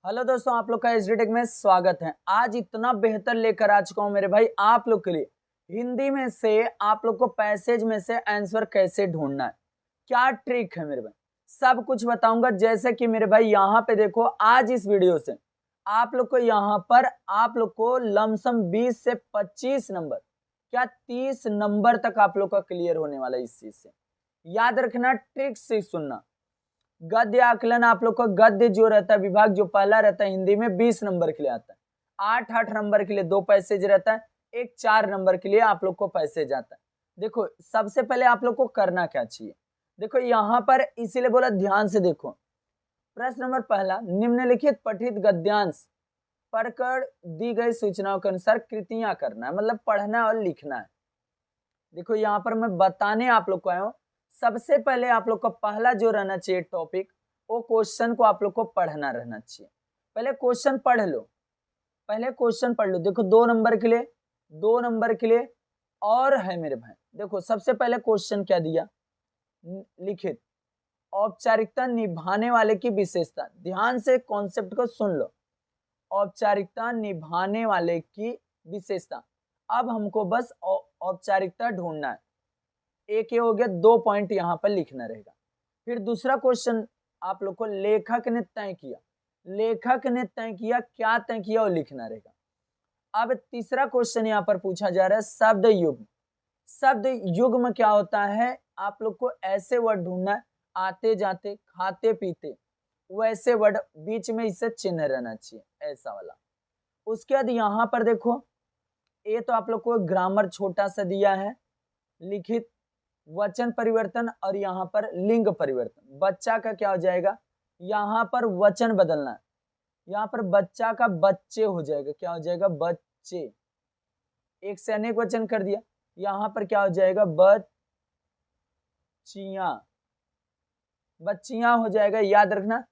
Hello दोस्तों, आप लोग का एचडी टेक में स्वागत है। आज इतना बेहतर लेकर आ चुका हूं मेरे भाई आप लोग के लिए। हिंदी में से आप लोग को पैसेज में से आंसर कैसे ढूंढना है, क्या ट्रिक है मेरे भाई, सब कुछ बताऊंगा। जैसे कि मेरे भाई यहाँ पे देखो, आज इस वीडियो से आप लोग को यहाँ पर आप लोग को लमसम 20 से 25 नंबर, क्या 30 नंबर तक आप लोग का क्लियर होने वाला है। इस चीज से याद रखना, ट्रिक से सुनना। गद्य आकलन आप लोग का गद्य जो रहता है विभाग जो पहला रहता है हिंदी में 20 नंबर के लिए आता है। 8 नंबर के लिए 2 पैसेज रहता है, एक 4 नंबर के लिए आप लोग को पैसेज आता है। देखो सबसे पहले आप लोग को करना क्या चाहिए, देखो यहाँ पर इसीलिए बोला ध्यान से देखो। प्रश्न नंबर पहला, निम्नलिखित पठित गद्यांश पढ़कर दी गई सूचनाओं के अनुसार कृतियां करना है, मतलब पढ़ना और लिखना है। देखो यहाँ पर मैं बताने आप लोग को आया हूँ। सबसे पहले आप लोग का पहला जो रहना चाहिए टॉपिक, वो क्वेश्चन को आप लोग को पढ़ना रहना चाहिए। पहले क्वेश्चन पढ़ लो, पहले क्वेश्चन पढ़ लो। देखो 2 नंबर के लिए, 2 नंबर के लिए और है मेरे भाई। देखो सबसे पहले क्वेश्चन क्या दिया, लिखित औपचारिकता निभाने वाले की विशेषता। ध्यान से कॉन्सेप्ट को सुन लो, औपचारिकता निभाने वाले की विशेषता। अब हमको बस औपचारिकता ढूंढना है। एक ये हो गया, 2 पॉइंट यहाँ पर लिखना रहेगा। फिर दूसरा क्वेश्चन आप लोग को लेखक ने तय किया, लेखक ने तय किया, क्या तय किया वो लिखना रहेगा। अब तीसरा क्वेश्चन यहाँ पर पूछा जा रहा है शब्द युग्म। शब्द युग्म क्या होता है, आप लोग को ऐसे वर्ड ढूंढना है, आते जाते खाते पीते, वैसे वर्ड बीच में इसे चिन्ह रहना चाहिए, ऐसा वाला। उसके बाद यहाँ पर देखो, ये तो आप लोग को ग्रामर छोटा सा दिया है, लिखित वचन परिवर्तन और यहाँ पर लिंग परिवर्तन। बच्चा का क्या हो जाएगा, यहाँ पर वचन बदलना है, यहाँ पर बच्चा का बच्चे हो जाएगा, क्या हो जाएगा बच्चे। एक से अनेक वचन कर दिया, यहाँ पर क्या हो जाएगा बच्चियां, बच्चियां हो जाएगा। याद रखना,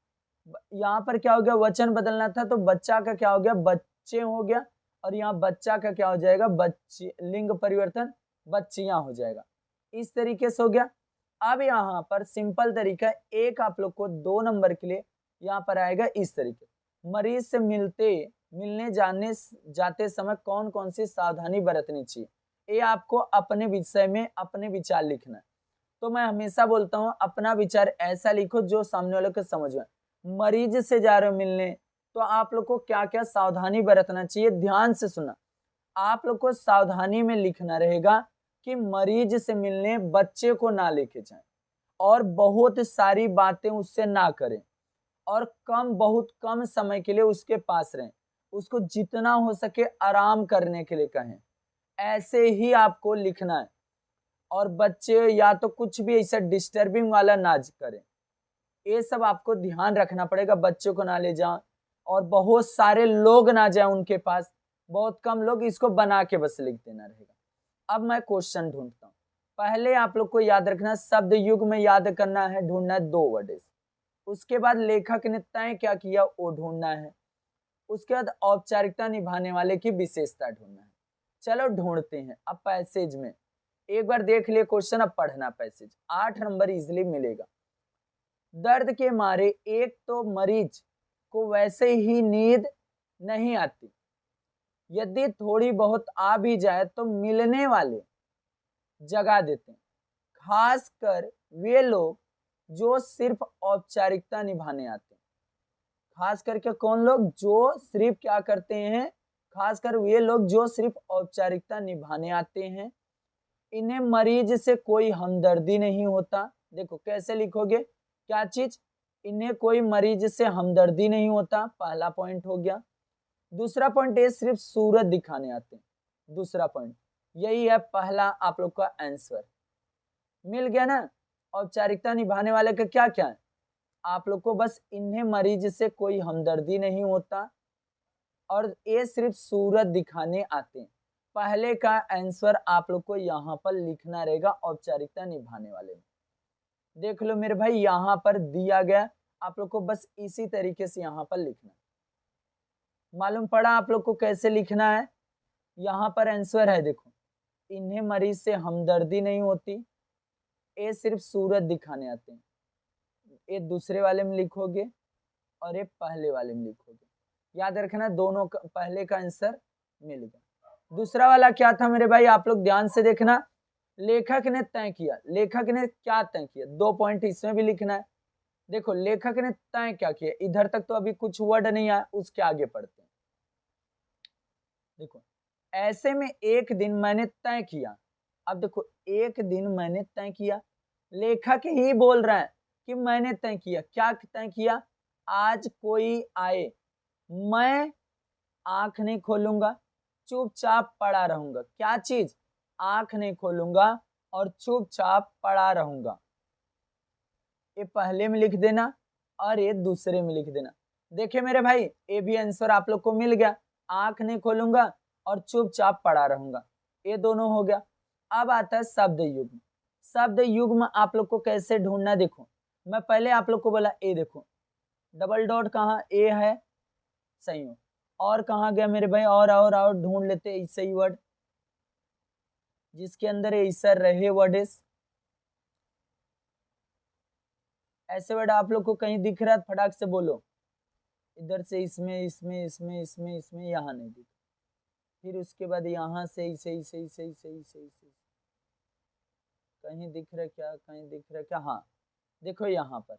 यहाँ पर क्या हो गया, वचन बदलना था तो बच्चा का क्या हो गया बच्चे हो गया, और यहाँ बच्चा का क्या हो जाएगा बच्चे, लिंग परिवर्तन बच्चियां हो जाएगा। इस तरीके से हो गया। अब यहाँ पर सिंपल तरीका एक आप लोग को 2 नंबर के लिए यहाँ पर आएगा इस तरीके, मरीज से मिलने जाने जाते समय कौन कौन सी सावधानी बरतनी चाहिए। ये आपको अपने विषय में अपने विचार लिखना है। तो मैं हमेशा बोलता हूँ अपना विचार ऐसा लिखो जो सामने वाले को समझ में। मरीज से जा रहे हो मिलने, तो आप लोग को क्या क्या सावधानी बरतना चाहिए, ध्यान से सुना। आप लोग को सावधानी में लिखना रहेगा कि मरीज से मिलने बच्चे को ना लेके जाएं, और बहुत सारी बातें उससे ना करें, और बहुत कम समय के लिए उसके पास रहें, उसको जितना हो सके आराम करने के लिए कहें, ऐसे ही आपको लिखना है। और बच्चे या तो कुछ भी ऐसा डिस्टर्बिंग वाला ना करें, ये सब आपको ध्यान रखना पड़ेगा। बच्चों को ना ले जाओ, और बहुत सारे लोग ना जाए उनके पास, बहुत कम लोग, इसको बना के बस लिख देना रहेगा। अब मैं क्वेश्चन ढूंढता हूँ। पहले आप लोग को याद रखना, शब्द युग में याद करना है, ढूंढना है 2 वर्ड। उसके बाद लेखक ने तय क्या किया वो ढूंढना है। उसके बाद औपचारिकता निभाने वाले की विशेषता ढूंढना है। चलो ढूंढते हैं। अब पैसेज में एक बार देख लिए क्वेश्चन, अब पढ़ना पैसेज, 8 नंबर इजिली मिलेगा। दर्द के मारे एक तो मरीज को वैसे ही नींद नहीं आती, यदि थोड़ी बहुत आ भी जाए तो मिलने वाले जगा देते हैं, खासकर वे लोग जो सिर्फ औपचारिकता निभाने आते हैं। खास करके कौन लोग, जो सिर्फ क्या करते हैं, खासकर वे लोग जो सिर्फ औपचारिकता निभाने आते हैं। इन्हें मरीज से कोई हमदर्दी नहीं होता। देखो कैसे लिखोगे, क्या चीज, इन्हें कोई मरीज से हमदर्दी नहीं होता, पहला पॉइंट हो गया। दूसरा पॉइंट, ये सिर्फ सूरत दिखाने आते हैं, दूसरा पॉइंट यही है। पहला आप लोग का आंसर मिल गया ना। औपचारिकता निभाने वाले का क्या क्या है, आप लोग को बस इन्हें मरीज से कोई हमदर्दी नहीं होता, और ये सिर्फ सूरत दिखाने आते हैं। पहले का आंसर आप लोग को यहाँ पर लिखना रहेगा औपचारिकता निभाने वाले में। देख लो मेरे भाई, यहाँ पर दिया गया, आप लोग को बस इसी तरीके से यहाँ पर लिखना। मालूम पड़ा आप लोग को कैसे लिखना है। यहाँ पर आंसर है, देखो, इन्हें मरीज से हमदर्दी नहीं होती, ये सिर्फ सूरत दिखाने आते हैं। ये दूसरे वाले में लिखोगे, और ये पहले वाले में लिखोगे। याद रखना दोनों पहले का आंसर मिल गया। दूसरा वाला क्या था मेरे भाई, आप लोग ध्यान से देखना। लेखक ने तय किया, लेखक ने क्या तय किया, 2 पॉइंट इसमें भी लिखना है। देखो लेखक ने तय क्या किया, इधर तक तो अभी कुछ वर्ड नहीं आया, उसके आगे पढ़ते हैं। देखो ऐसे में एक दिन मैंने तय किया। अब देखो एक दिन मैंने तय किया, लेखक ही बोल रहा है कि मैंने तय किया। क्या तय किया, आज कोई आए, मैं आंख नहीं खोलूंगा, चुपचाप पड़ा रहूंगा। क्या चीज, आंख नहीं खोलूंगा और चुपचाप पड़ा रहूंगा। ये पहले में लिख देना और ये दूसरे में लिख देना। देखिए मेरे भाई ये भी आंसर आप लोग को मिल गया, आंख नहीं खोलूंगा और चुपचाप पड़ा रहूंगा, ये दोनों हो गया। अब आता है शब्द युग्म। शब्द युग्म आप लोग को कैसे ढूंढना, देखो मैं पहले आप लोग को बोला ए, देखो डबल डॉट कहाँ, ए है संयोग, और कहाँ गया मेरे भाई, और ढूंढ लेते ऐसे ही वर्ड जिसके अंदर ऐसा रहे वर्ड इस, ऐसे वर्ड आप लोग को कहीं दिख रहा है फटाक से बोलो। इधर से इसमें इसमें इसमें इसमें इसमें यहाँ नहीं दिख, फिर उसके बाद यहाँ से इसे इसे इसे इसे इसे इसे कहीं दिख रहा क्या, कहीं दिख रहा क्या, हाँ देखो यहाँ पर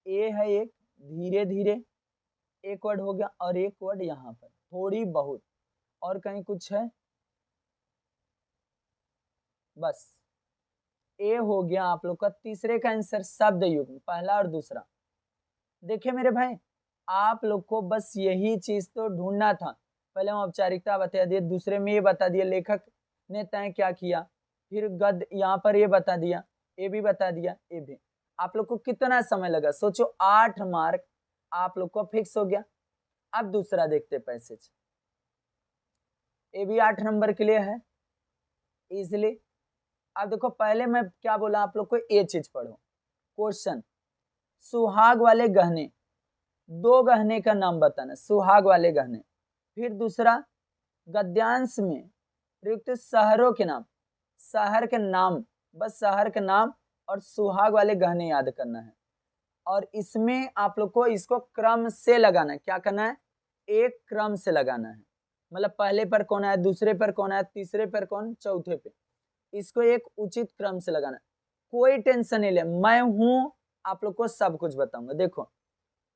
ए है एक, धीरे धीरे एक वर्ड हो गया और एक वर्ड यहाँ पर थोड़ी बहुत, और कहीं कुछ है, बस ए हो गया आप लोग का तीसरे का आंसर शब्द युग्म, पहला और दूसरा। देखिए मेरे भाई आप लोग को बस यही चीज तो ढूंढना था। पहले हम औपचारिकता बता दिए, दूसरे में ये बता दिया लेखक ने तय क्या किया, फिर गद्य यहाँ पर ये बता दिया, ये भी बता दिया, ये भी। आप लोग को कितना समय लगा सोचो, 8 मार्क आप लोग को फिक्स हो गया। अब दूसरा देखते पैसेज, ये भी 8 नंबर के लिए है इजिली। अब देखो पहले मैं क्या बोला आप लोग को, ये चीज पढ़ो। क्वेश्चन, सुहाग वाले गहने, 2 गहने का नाम बताना, सुहाग वाले गहने। फिर दूसरा, गद्यांश में प्रयुक्त शहरों के नाम, शहर के नाम, बस शहर के नाम और सुहाग वाले गहने याद करना है। और इसमें आप लोग को इसको क्रम से लगाना है। क्या करना है, एक क्रम से लगाना है, मतलब पहले पर कौन आया, दूसरे पर कौन आया, तीसरे पर कौन, चौथे पे, इसको एक उचित क्रम से लगाना है। कोई टेंशन नहीं ले, मैं हूं आप लोग को सब कुछ बताऊंगा। देखो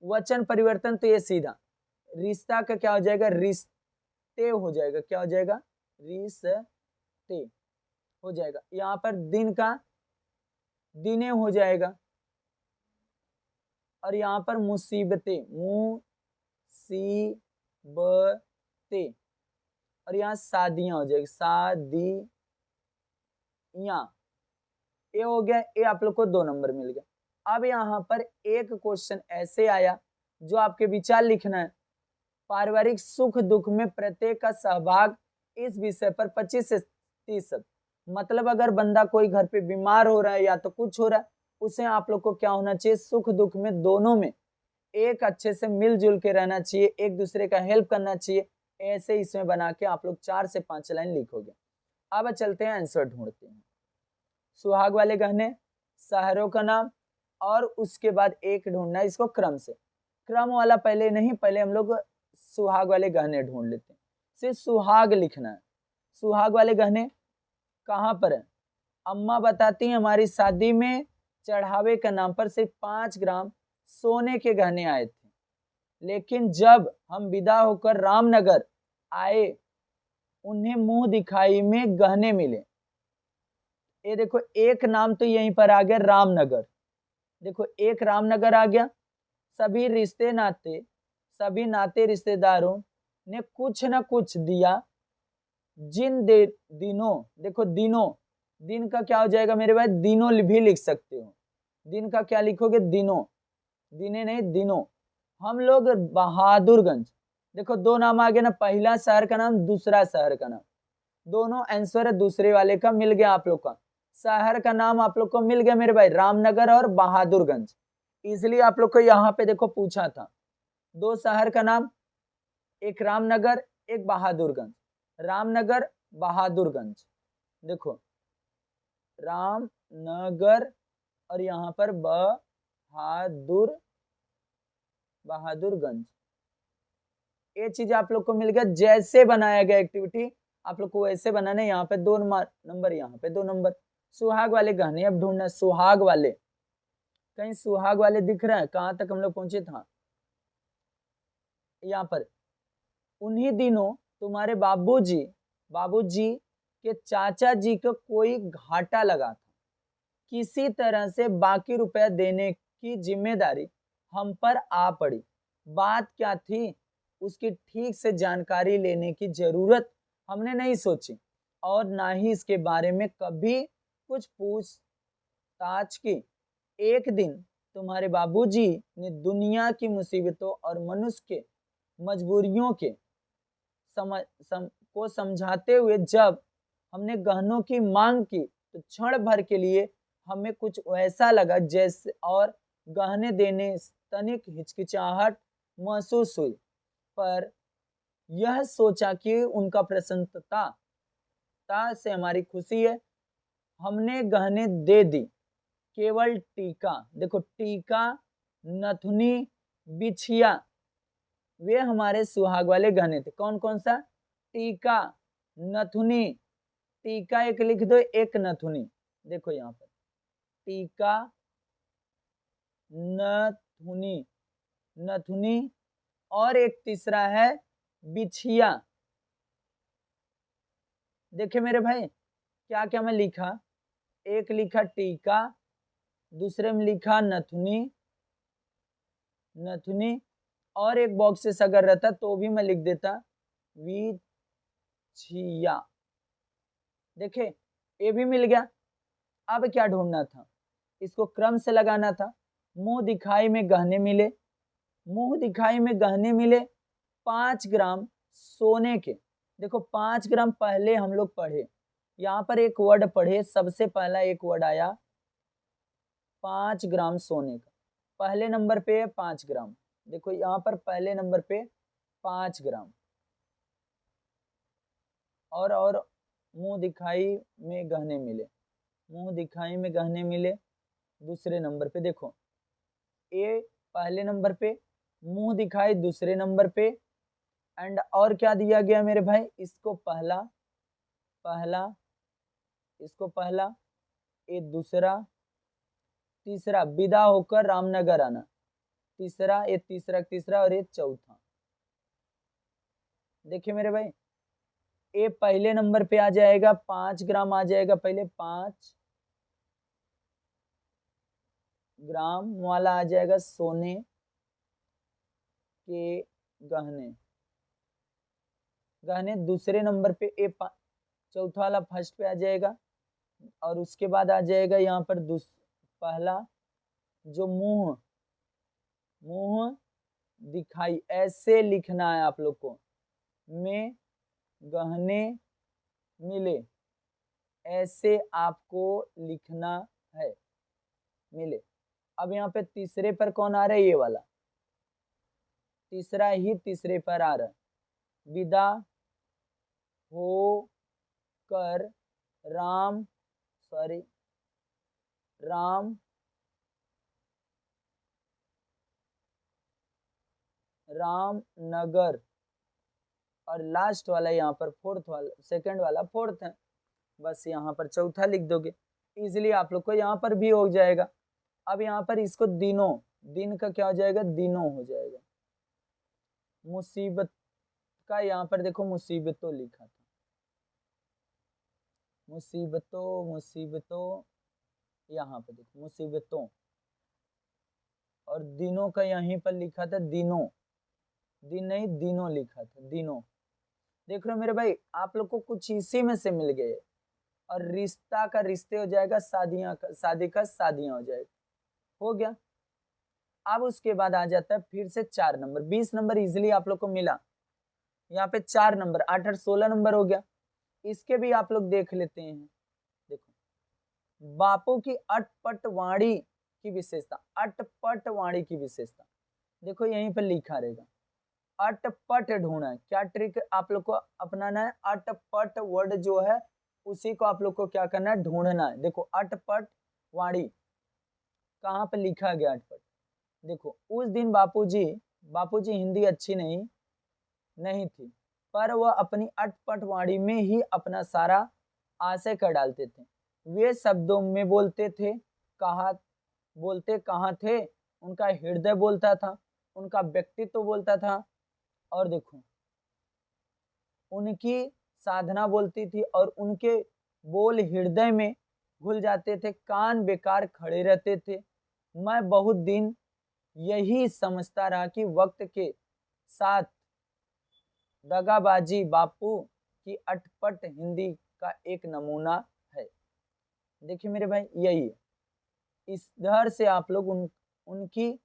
वचन परिवर्तन तो ये सीधा, रिश्ता का क्या हो जाएगा, रिश्ते हो जाएगा, क्या हो जाएगा, रिश्ते हो जाएगा। यहाँ पर दिन का दिने हो जाएगा, और यहाँ पर मुसीबतें, मुसीबतें, और यहाँ शादियां हो जाएगी, शादियां, ये हो गया। ये आप लोग को 2 नंबर मिल गया। अब यहाँ पर एक क्वेश्चन ऐसे आया जो आपके विचार लिखना है। पारिवारिक सुख दुख में प्रत्येक का सहभाग इस विषय पर 25 से 30%, मतलब अगर बंदा कोई घर पे बीमार हो रहा है या तो कुछ हो रहा है, उसे आप लोग को क्या होना चाहिए, सुख दुख में दोनों में एक अच्छे से मिलजुल के रहना चाहिए, एक दूसरे का हेल्प करना चाहिए। ऐसे इसमें बना के आप लोग 4 से 5 लाइन लिखोगे। अब चलते हैं आंसर ढूंढते हैं। सुहाग वाले गहने, शहरों का नाम, और उसके बाद एक ढूंढना है इसको क्रम से। क्रम वाला पहले नहीं, पहले हम लोग सुहाग वाले गहने ढूंढ लेते हैं। सिर्फ सुहाग लिखना है। सुहाग वाले गहने कहाँ पर है, अम्मा बताती हैं हमारी शादी में चढ़ावे के नाम पर सिर्फ 5 ग्राम सोने के गहने आए थे, लेकिन जब हम विदा होकर रामनगर आए उन्हें मुंह दिखाई में गहने मिले। ये देखो एक नाम तो यहीं पर आ गया रामनगर, देखो एक रामनगर आ गया। सभी रिश्ते नाते, सभी नाते रिश्तेदारों ने कुछ न कुछ दिया। जिन दिनों, देखो दिनों, दिन का क्या हो जाएगा मेरे भाई, दिनों भी लिख सकते हो। दिन का क्या लिखोगे, दिनों, दिने नहीं दिनों। हम लोग बहादुरगंज, देखो 2 नाम आ गए ना, पहला शहर का नाम, दूसरा शहर का नाम, दोनों आंसर है दूसरे वाले का मिल गया आप लोग का। शहर का नाम आप लोग को मिल गया मेरे भाई, रामनगर और बहादुरगंज। इसलिए आप लोग को यहाँ पे देखो पूछा था 2 शहर का नाम, एक रामनगर एक बहादुरगंज, रामनगर बहादुरगंज। देखो रामनगर और यहाँ पर बहादुरगंज, बहादुरगंज। ये चीज आप लोग को मिल गया। जैसे बनाया गया एक्टिविटी आप लोग को वैसे बनाना है। यहाँ पे 2 नंबर, यहाँ पे 2 नंबर। सुहाग वाले गहने अब ढूंढना है। सुहाग वाले, कहीं सुहाग वाले दिख रहे हैं? कहाँ तक हम लोग पहुंचे था? यहाँ पर उन्हीं दिनों तुम्हारे बाबूजी के चाचा जी को कोई घाटा लगा था। किसी तरह से बाकी रुपया देने की जिम्मेदारी हम पर आ पड़ी। बात क्या थी उसकी ठीक से जानकारी लेने की जरूरत हमने नहीं सोची और ना ही इसके बारे में कभी कुछ पूछताछ की। एक दिन तुम्हारे बाबूजी ने दुनिया की मुसीबतों और मनुष्य के मजबूरियों के को समझाते हुए जब हमने गहनों की मांग की तो क्षण भर के लिए हमें कुछ वैसा लगा जैसे और गहने देने तनिक हिचकिचाहट महसूस हुई, पर यह सोचा कि उनका प्रसन्नता से हमारी खुशी है। हमने गहने दे दी। केवल टीका, देखो टीका, नथुनी, बिछिया, वे हमारे सुहाग वाले गहने थे। कौन कौन सा? टीका, नथुनी। टीका एक लिख दो, एक नथुनी। देखो यहाँ पर टीका, नथुनी और एक तीसरा है बिछिया। देखे मेरे भाई क्या क्या मैं लिखा? एक लिखा टीका, दूसरे में लिखा नथुनी और एक बॉक्सेस अगर रहता तो भी मैं लिख देता बिछिया। देखे ये भी मिल गया। अब क्या ढूंढना था? इसको क्रम से लगाना था। मुंह दिखाई में गहने मिले 5 ग्राम सोने के। देखो 5 ग्राम पहले हम लोग पढ़े, यहाँ पर एक वर्ड पढ़े। सबसे पहला एक वर्ड आया 5 ग्राम सोने का। पहले नंबर पे है 5 ग्राम। देखो यहाँ पर पहले नंबर पे 5 ग्राम और मुंह दिखाई में गहने मिले। दूसरे नंबर पे देखो ए पहले नंबर पे, मुंह दिखाई दूसरे नंबर पे, एंड और क्या दिया गया मेरे भाई? इसको पहला, इसको पहला, ए दूसरा, तीसरा विदा होकर रामनगर आना, तीसरा, ये तीसरा और ये चौथा। देखिए मेरे भाई ये पहले नंबर पे आ जाएगा 5 ग्राम आ जाएगा। पहले 5 ग्राम वाला आ जाएगा सोने के गहने। दूसरे नंबर पे चौथा वाला फर्स्ट पे आ जाएगा और उसके बाद आ जाएगा यहाँ पर पहला जो मुंह दिखाई, ऐसे लिखना है आप लोग को, में गहने मिले, ऐसे आपको लिखना है, मिले। अब यहाँ पे तीसरे पर कौन आ रहा है? ये वाला तीसरा ही तीसरे पर आ रहा है। विदा हो कर रामनगर, और लास्ट वाला यहाँ पर फोर्थ वाला, सेकंड वाला फोर्थ है। बस यहाँ पर चौथा लिख दोगे, इजीली आप लोग को यहाँ पर भी हो जाएगा। अब यहाँ पर इसको दिन का क्या हो जाएगा? दिनों हो जाएगा। मुसीबत का यहाँ पर देखो मुसीबतों लिखा था, मुसीबतों यहाँ पर देखो मुसीबतों, और दिनों का यहीं पर लिखा था दिन नहीं दिनों लिखा था, दिनों। देख रहे हो मेरे भाई आप लोग को कुछ इसी में से मिल गए, और रिश्ता का रिश्ते हो जाएगा, शादी का शादियां हो जाएगा। हो गया। अब उसके बाद आ जाता है फिर से 4 नंबर। 20 नंबर इजिली आप लोग को मिला, यहाँ पे 4 नंबर 8 और 16 नंबर हो गया। इसके भी आप लोग देख लेते हैं। देखो बापू की अटपट वाणी की विशेषता, देखो यहीं पर लिखा रहेगा। अटपट ढूंढना है। क्या ट्रिक आप लोग को अपनाना है? अटपट वर्ड जो है उसी को आप लोग को क्या करना है? ढूंढना है। देखो अटपट वाणी कहाँ पे लिखा गया? अटपट देखो उस दिन बापूजी बापूजी हिंदी अच्छी नहीं थी, पर वह अपनी अटपट वाणी में ही अपना सारा आशय कर डालते थे। वे शब्दों में बोलते कहाँ थे, उनका हृदय बोलता था, उनका व्यक्तित्व बोलता था। और देखो, उनकी साधना बोलती थी और उनके बोल हृदय में घुल जाते थे, कान बेकार खड़े रहते थे। मैं बहुत दिन यही समझता रहा कि वक्त के साथ दगाबाजी बापू की अटपट हिंदी का एक नमूना है। देखिए मेरे भाई, यही है। इस धर से आप लोग उनकी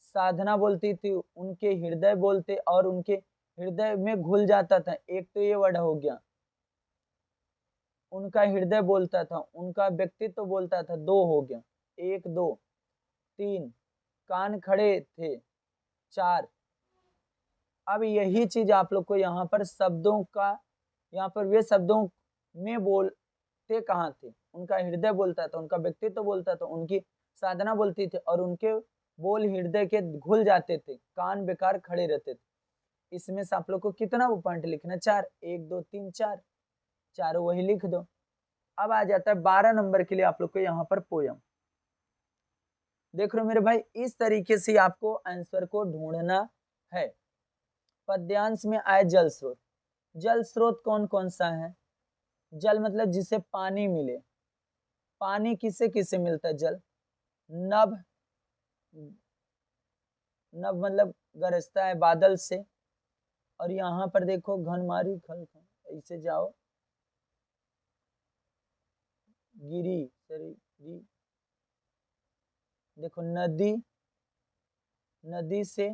साधना बोलती थी, उनके हृदय बोलते और उनके हृदय में घुल जाता था। एक तो ये वर्ड हो गया, उनका हृदय बोलता था, उनका व्यक्तित्व तो बोलता था, दो हो गया। एक, दो, तीन, कान खड़े थे, चार। अब यही चीज आप लोग को यहाँ पर शब्दों का, यहाँ पर वे शब्दों में बोलते कहाँ थे, उनका हृदय बोलता था, उनका व्यक्तित्व तो बोलता था, उनकी साधना बोलती थी और उनके बोल हृदय के घुल जाते थे, कान बेकार खड़े रहते थे। इसमें से आप लोग को कितना वो पॉइंट लिखना? चार। एक, दो, तीन, चार, चारों वही लिख दो। अब आ जाता है 12 नंबर के लिए आप लोग को यहाँ पर पोयम। देख रहे हो मेरे भाई, इस तरीके से आपको आंसर को ढूंढना है। पद्यांश में आए जल स्रोत। जल स्रोत कौन कौन सा है? जल मतलब जिसे पानी मिले। पानी किसे किसे मिलता है? जल नभ, नभ मतलब गरजता है बादल से। और यहाँ पर देखो घनमारी खल, ऐसे जाओ, गिरी सरी, देखो नदी, नदी से,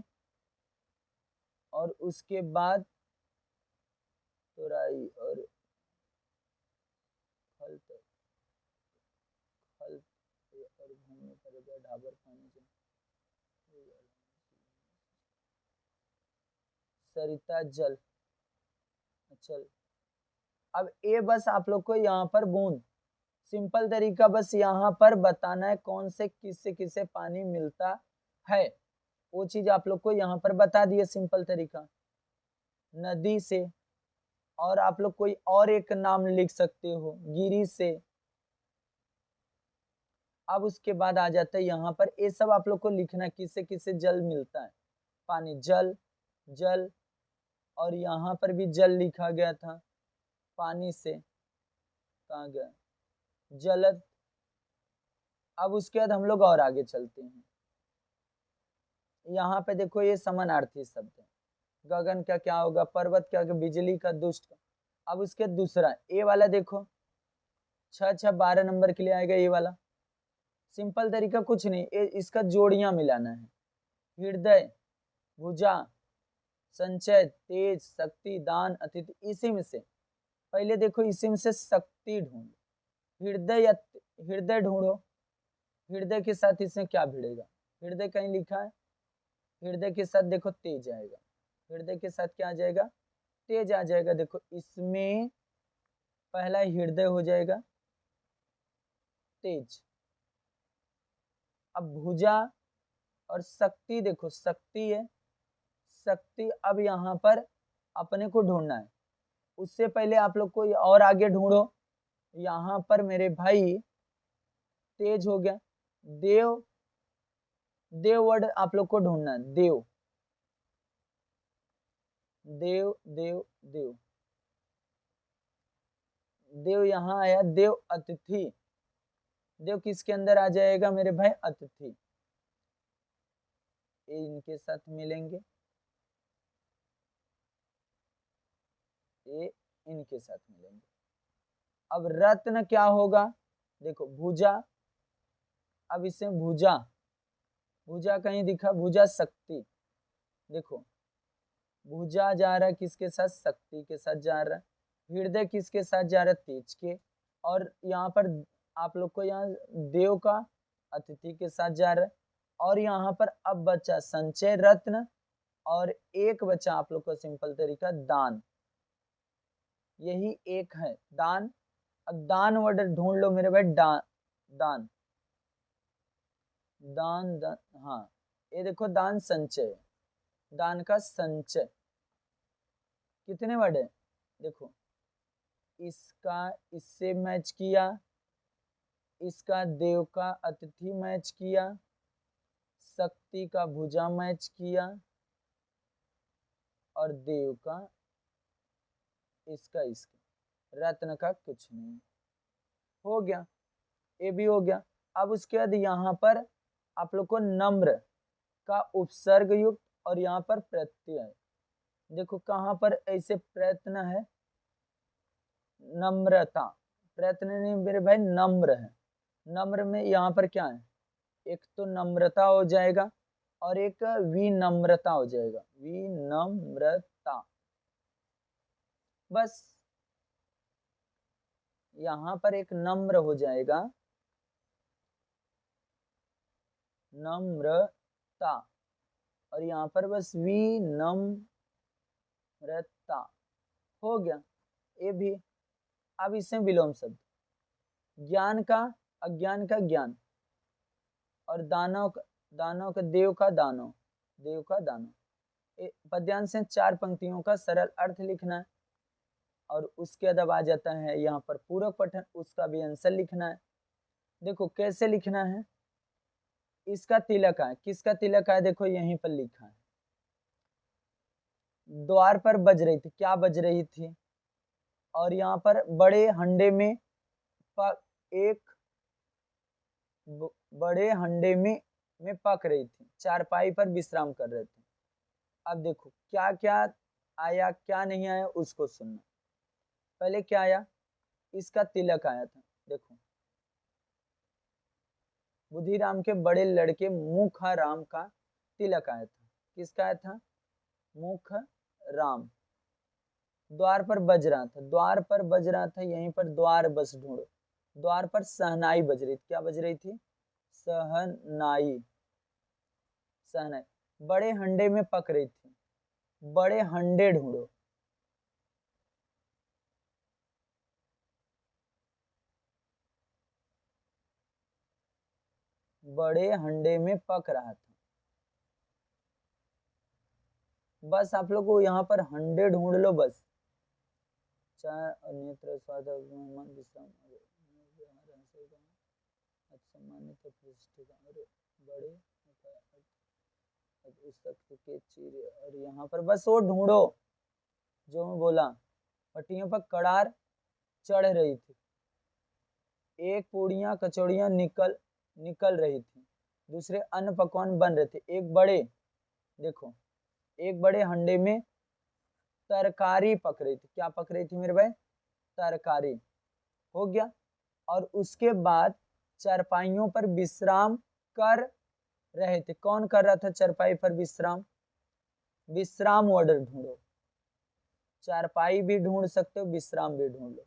और उसके बाद तुराई और फल तक, फल और घूमने पर ढाबर पानी से सरिता जल। चल, अब ये बस आप लोग को यहाँ पर बूंद, सिंपल तरीका बस यहाँ पर बताना है कौन से किससे किसे पानी मिलता है, वो चीज आप लोग को यहाँ पर बता दिए। सिंपल तरीका नदी से, और आप लोग कोई और एक नाम लिख सकते हो, गिरी से। अब उसके बाद आ जाता है यहाँ पर, ये सब आप लोग को लिखना किससे किससे जल मिलता है। पानी, जल, जल, और यहाँ पर भी जल लिखा गया था, पानी से कहाँ गया, जलद। अब उसके बाद हम लोग और आगे चलते हैं। यहाँ पे देखो ये समानार्थी शब्द है। गगन का क्या होगा? पर्वत क्या होगा? बिजली का, दुष्ट का। अब उसके दूसरा ए वाला देखो, 6 6 12 नंबर के लिए आएगा ये वाला। सिंपल तरीका कुछ नहीं, इसका जोड़ियां मिलाना है। हृदय, भुजा, संचय, तेज, शक्ति, दान, अतिथि। इसी में से पहले देखो, इसी में से शक्ति ढूंढो, हृदय या हृदय ढूंढो। हृदय के साथ इसमें क्या भिड़ेगा? हृदय कहीं लिखा है, हृदय के साथ देखो तेज आएगा। हृदय के साथ क्या आ जाएगा? तेज आ जाएगा। देखो इसमें पहला हृदय हो जाएगा तेज। अब भुजा और शक्ति, देखो शक्ति है, शक्ति। अब यहाँ पर अपने को ढूंढना है। उससे पहले आप लोग को और आगे ढूंढो। यहाँ पर मेरे भाई तेज हो गया। देव, देव वर्ड आप लोग को ढूंढना है। देव, देव, देव, देव, देव यहाँ आया। देव, अतिथि। देव किसके अंदर आ जाएगा मेरे भाई? अतिथि। ये इनके साथ मिलेंगे, ये इनके साथ मिलेंगे। अब रत्न क्या होगा? देखो भुजा। अब इसे भुजा, भुजा कहीं दिखा? भुजा शक्ति। देखो भुजा जा रहा है किसके साथ? शक्ति के साथ जा रहा है। हृदय किसके साथ जा रहा है? तेज के। और यहाँ पर आप लोग को यहाँ देव का अतिथि के साथ जा रहा है। और यहाँ पर अब बचा संचय, रत्न, और एक बचा आप लोग को सिंपल तरीका दान। यही एक है दान। अब दान वर्ड ढूंढ लो मेरे भाई। दान, दान, दान, दान। हाँ ये देखो दान संचय, दान का संचय, कितने वर्ड है देखो, इसका इससे मैच किया, इसका देव का अतिथि मैच किया, शक्ति का भुजा मैच किया, और देव का इसका, रत्न का कुछ नहीं। हो गया, ये भी हो गया। अब उसके बाद यहाँ पर आप लोग को नम्र का उपसर्ग युक्त और यहाँ पर प्रत्यय, देखो कहाँ पर ऐसे प्रयत्न है, नम्रता, प्रयत्न नहीं मेरे भाई, नम्र है। नम्र में यहाँ पर क्या है, एक तो नम्रता हो जाएगा और एक विनम्रता हो जाएगा, विनम्रता। बस यहाँ पर एक नम्र हो जाएगा, नम्रता, और यहाँ पर बस विनम्रता। हो गया ये भी। अब इसमें विलोम शब्द, ज्ञान का अज्ञान का ज्ञान, और दानव का देव का दानव, देव का दानव। पद्यांश से 4 पंक्तियों का सरल अर्थ लिखना है, और उसके बाद अब आ जाता है यहाँ पर पूरक पठन, उसका भी आंसर लिखना है। देखो कैसे लिखना है, इसका तिलक है, किसका तिलक है, देखो यहीं पर लिखा है, द्वार पर बज रही थी, क्या बज रही थी, और यहाँ पर बड़े हंडे में एक बड़े हंडे में पक रही थी, चारपाई पर विश्राम कर रहे थे। अब देखो क्या क्या आया क्या नहीं आया उसको सुनना। पहले क्या आया, इसका तिलक आया था, देखो बुधिराम के बड़े लड़के मुखाराम का तिलक आया था, किसका आया था, मुखराम। द्वार पर बज रहा था, द्वार पर बज रहा था, यहीं पर द्वार बस ढूंढो, द्वार पर सहनाई बज रही थी, क्या बज रही थी, सहनाई, सहनाई। बड़े हंडे में पक रही थी, बड़े हंडे ढूंढो, बड़े हंडे में पक रहा था। बस आप लोग को यहाँ पर हंडे ढूंढ लो बस, चाय और नेत्र स्वाद मेहमान विश्राम सम्मानित अरे बड़े उस तक के चीरे, और यहाँ पर बस वो ढूंढो जो मैं बोला, पट्टियों पर कड़ार चढ़ रही थी, एक पूड़ियाँ कचौड़ियाँ निकल रही थी, दूसरे अन्न पकवान बन रहे थे, एक बड़े, देखो एक बड़े हंडे में तरकारी पक रही थी, क्या पक रही थी मेरे भाई, तरकारी। हो गया, और उसके बाद चारपाइयों पर विश्राम कर रहे थे, कौन कर रहा था चारपाई पर विश्राम, विश्राम वर्ड ढूंढो, चारपाई भी ढूंढ सकते हो, विश्राम भी ढूंढ लो।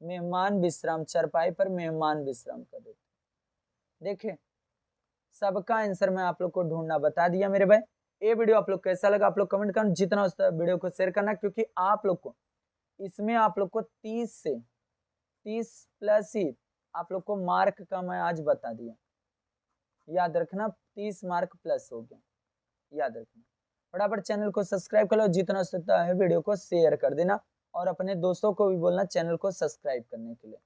मेहमान विश्राम, चारपाई पर मेहमान विश्राम कर रहे थे। देखे सबका आंसर मैं आप लोग को ढूंढना बता दिया मेरे भाई। ये वीडियो आप लोग कैसा लगा आप लोग कमेंट करना, जितना हो सकता वीडियो को शेयर करना, क्योंकि आप लोग को इसमें आप लोग को 30 प्लस ही आप लोग को मार्क का मैं आज बता दिया, याद रखना 30 मार्क प्लस हो गया, याद रखना। फटाफट चैनल को सब्सक्राइब कर लो, जितना हो सकता है वीडियो को शेयर कर देना, और अपने दोस्तों को भी बोलना चैनल को सब्सक्राइब करने के लिए।